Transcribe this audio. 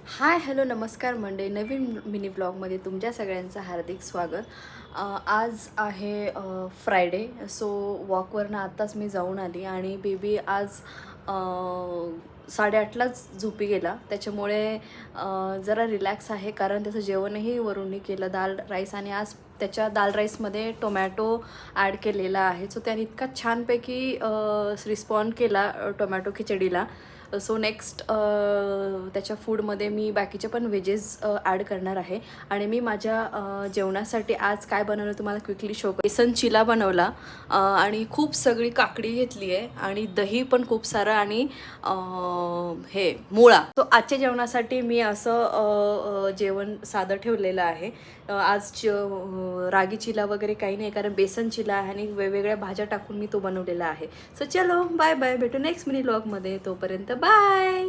Hi hello नमस्कार मंडळी, नवीन mini ब्लॉगमध्ये तुमच्या सगळ्यांचं हार्दिक स्वागत. आज आहे फ्रायडे. सो वॉकवरनं आत्ताच मी जाऊन आली आणि बेबी आज 8:30लाच झोपी गेला. त्याच्यामुळे जरा रिलॅक्स आहे, कारण त्याचं जेवणही वरूनही केलं, दाल राईस, आणि आज त्याच्या दाल राईसमध्ये टोमॅटो ॲड केलेला आहे. सो त्याने इतका छानपैकी रिस्पॉन्ड केला टोमॅटो खिचडीला. सो नेक्स्ट त्याच्या फूडमध्ये मी बाकीचे पण व्हेजेस ॲड करणार आहे. आणि मी माझ्या जेवणासाठी आज काय बनवलं तुम्हाला क्विकली शो कर. बेसन चिला बनवला आणि खूप सगळी काकडी घेतली आहे आणि दही पण खूप सारं, आणि हे मुळा. तो आजच्या जेवणासाठी मी असं जेवण साधं ठेवलेलं आहे. आज रागी चिला वगैरे काही नाही, कारण बेसन चिला आहे आणि वेगवेगळ्या भाज्या टाकून मी तो बनवलेला आहे. सो चलो बाय बाय, भेटू नेक्स्ट मिनी व्लॉगमध्ये. तोपर्यंत बाय.